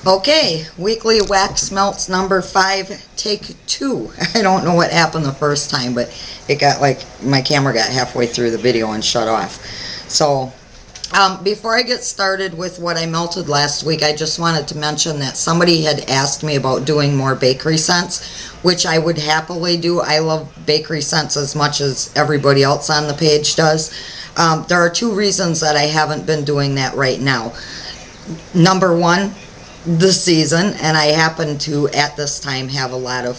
Okay, weekly wax melts number 5, take 2. I don't know what happened the first time, but it got like, my camera got halfway through the video and shut off. So, before I get started with what I melted last week, I just wanted to mention that somebody had asked me about doing more bakery scents, which I would happily do. I love bakery scents as much as everybody else on the page does. There are 2 reasons that I haven't been doing that right now. Number 1, the season, and I happen to at this time have a lot of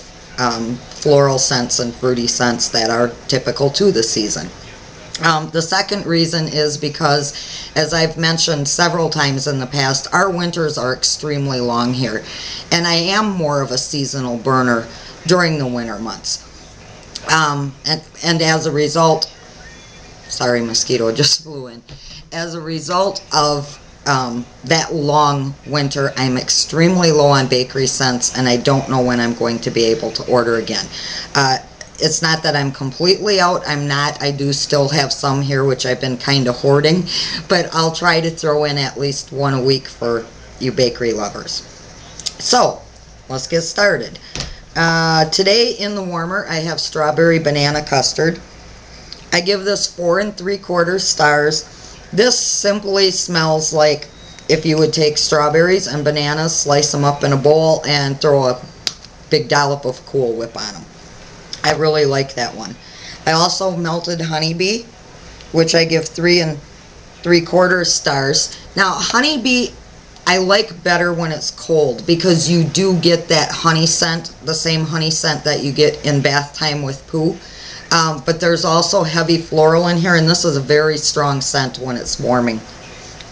floral scents and fruity scents that are typical to the season. The second reason is because, as I've mentioned several times in the past, our winters are extremely long here, and I am more of a seasonal burner during the winter months. And as a result, sorry, mosquito just flew in. As a result of that long winter, I'm extremely low on bakery scents, and I don't know when I'm going to be able to order again. It's not that I'm completely out. I'm not. I do still have some here, which I've been kind of hoarding, but I'll try to throw in at least 1 a week for you bakery lovers. So, let's get started. Today in the warmer, I have strawberry banana custard. I give this 4 3/4 stars. This simply smells like if you would take strawberries and bananas, slice them up in a bowl, and throw a big dollop of Cool Whip on them. I really like that one. I also melted Honeybee, which I give 3 3/4 stars. Now, Honeybee I like better when it's cold because you do get that honey scent, the same honey scent that you get in bath time with poo. But there's also heavy floral in here, and this is a very strong scent when it's warming.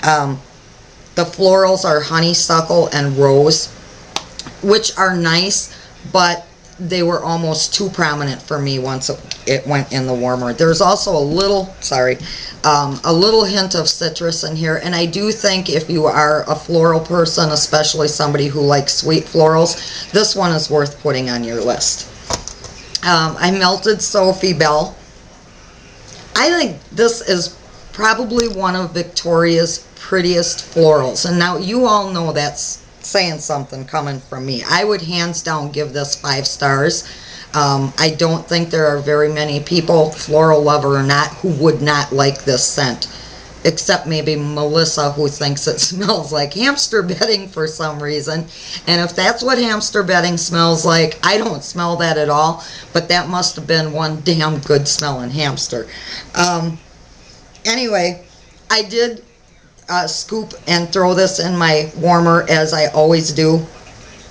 The florals are honeysuckle and rose, which are nice, but they were almost too prominent for me once it went in the warmer. There's also a little, a little hint of citrus in here, and I do think if you are a floral person, especially somebody who likes sweet florals, this one is worth putting on your list. I melted Sophie Belle. I think this is probably one of Victoria's prettiest florals, and now you all know that's saying something coming from me. I would hands down give this 5 stars. I don't think there are very many people, floral lover or not, who would not like this scent, except maybe Melissa, who thinks it smells like hamster bedding for some reason. And if that's what hamster bedding smells like, I don't smell that at all, but that must have been one damn good smelling hamster. Anyway, I did scoop and throw this in my warmer, as I always do,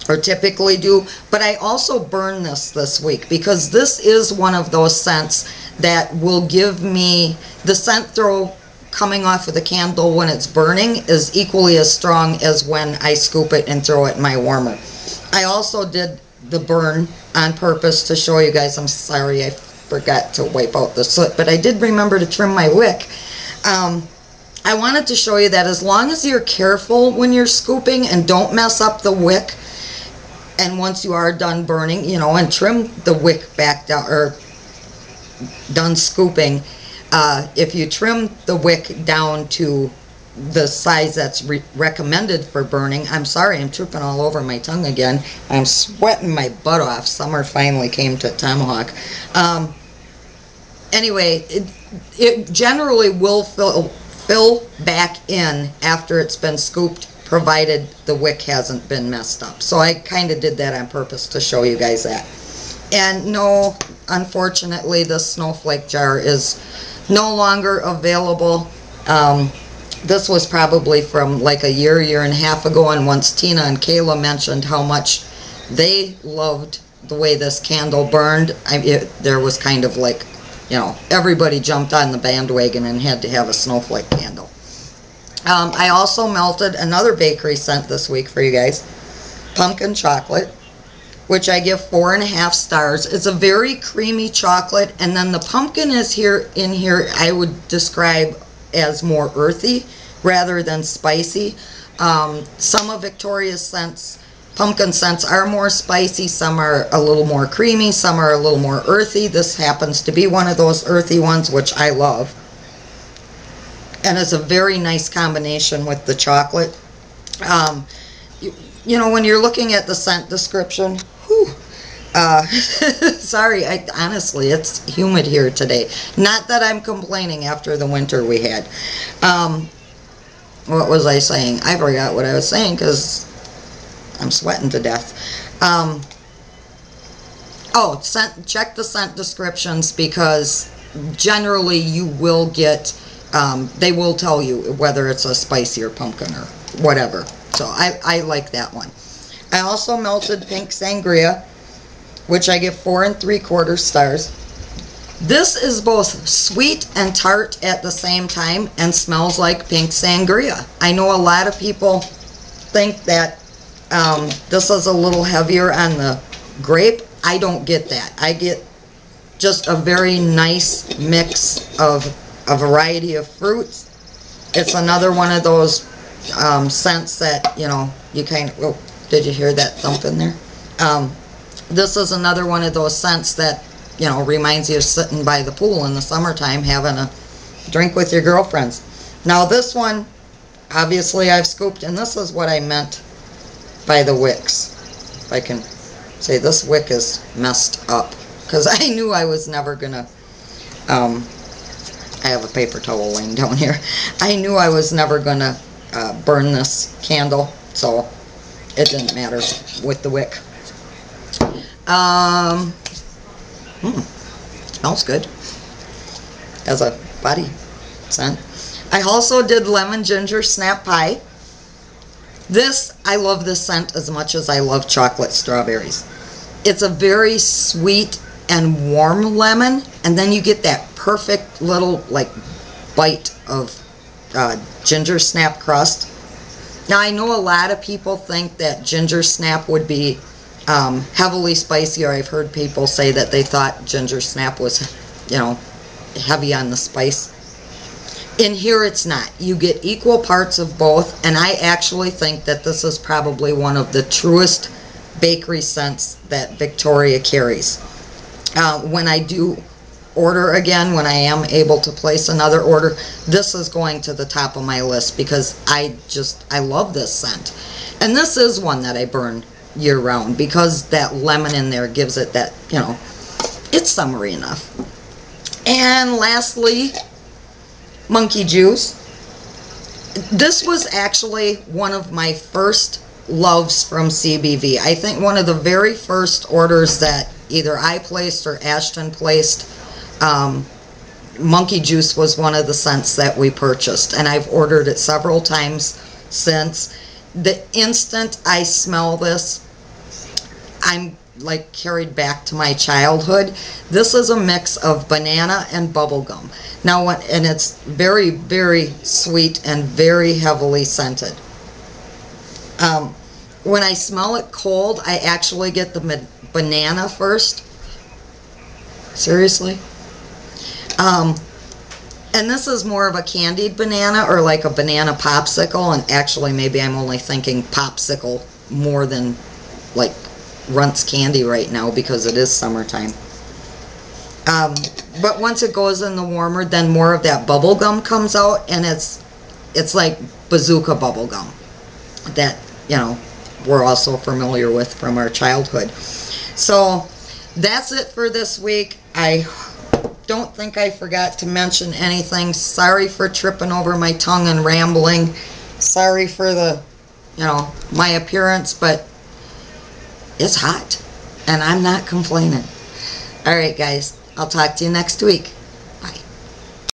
or typically do, but I also burn this week because this is one of those scents that will give me the scent throw coming off of the candle when it's burning is equally as strong as when I scoop it and throw it in my warmer. I also did the burn on purpose to show you guys. I'm sorry I forgot to wipe out the soot, but I did remember to trim my wick. I wanted to show you that as long as you're careful when you're scooping and don't mess up the wick, and once you are done burning, you know, and trim the wick back down, or done scooping, if you trim the wick down to the size that's recommended for burning, I'm sorry, I'm tripping all over my tongue again. I'm sweating my butt off. Summer finally came to Tomahawk. Anyway, it generally will fill back in after it's been scooped, provided the wick hasn't been messed up. So I kind of did that on purpose to show you guys that. And no, unfortunately, the snowflake jar is no longer available. This was probably from like a year and a half ago, and once Tina and Kayla mentioned how much they loved the way this candle burned, there was kind of like, you know, everybody jumped on the bandwagon and had to have a snowflake candle. I also melted another bakery scent this week for you guys, pumpkin chocolate, which I give 4 1/2 stars. It's a very creamy chocolate, and then the pumpkin is in here I would describe as more earthy rather than spicy. Some of Victoria's scents, pumpkin scents, are more spicy, some are a little more creamy, some are a little more earthy. This happens to be one of those earthy ones, which I love. And it's a very nice combination with the chocolate. you know, when you're looking at the scent description, whew, sorry, honestly, it's humid here today. Not that I'm complaining after the winter we had. What was I saying? I forgot what I was saying because I'm sweating to death. Oh, check the scent descriptions because generally you will get, they will tell you whether it's a spicy or pumpkin or whatever. So I like that one. I also melted pink sangria, which I give 4 3/4 stars. This is both sweet and tart at the same time and smells like pink sangria. I know a lot of people think that this is a little heavier on the grape. I don't get that. I get just a very nice mix of a variety of fruits. It's another one of those scents that, you know, you kind of, oh, did you hear that thump in there? This is another one of those scents that, you know, reminds you of sitting by the pool in the summertime having a drink with your girlfriends. Now this one, obviously I've scooped, and this is what I meant by the wicks. If I can say, this wick is messed up because I knew I was never gonna, I have a paper towel laying down here. I knew I was never gonna burn this candle, so it didn't matter with the wick. Smells good as a body scent. I also did lemon ginger snap pie. This, I love this scent as much as I love chocolate strawberries. It's a very sweet and warm lemon, and then you get that perfect little like bite of ginger snap crust. Now I know a lot of people think that ginger snap would be heavily spicy, or I've heard people say that they thought ginger snap was, you know, heavy on the spice. In here it's not. You get equal parts of both, and I actually think that this is probably one of the truest bakery scents that Victoria carries. When I do order again, when I am able to place another order, this is going to the top of my list because I love this scent. And this is one that I burn year round because that lemon in there gives it that, you know, it's summery enough. And lastly, monkey juice. This was actually one of my first loves from CBV. I think one of the very first orders that either I placed or Ashton placed, monkey juice was one of the scents that we purchased, and I've ordered it several times since. The instant I smell this, I'm like carried back to my childhood. This is a mix of banana and bubblegum. Now, and it's very, very sweet and very heavily scented. When I smell it cold, I actually get the banana first. Seriously? And this is more of a candied banana or like a banana popsicle, and actually maybe I'm only thinking popsicle more than like Runts candy right now because it is summertime. But once it goes in the warmer, then more of that bubble gum comes out, and it's like bazooka bubble gum that, you know, we're also familiar with from our childhood. So that's it for this week. I don't think I forgot to mention anything. Sorry for tripping over my tongue and rambling. Sorry for the, you know, my appearance, but it's hot and I'm not complaining. All right, guys, I'll talk to you next week.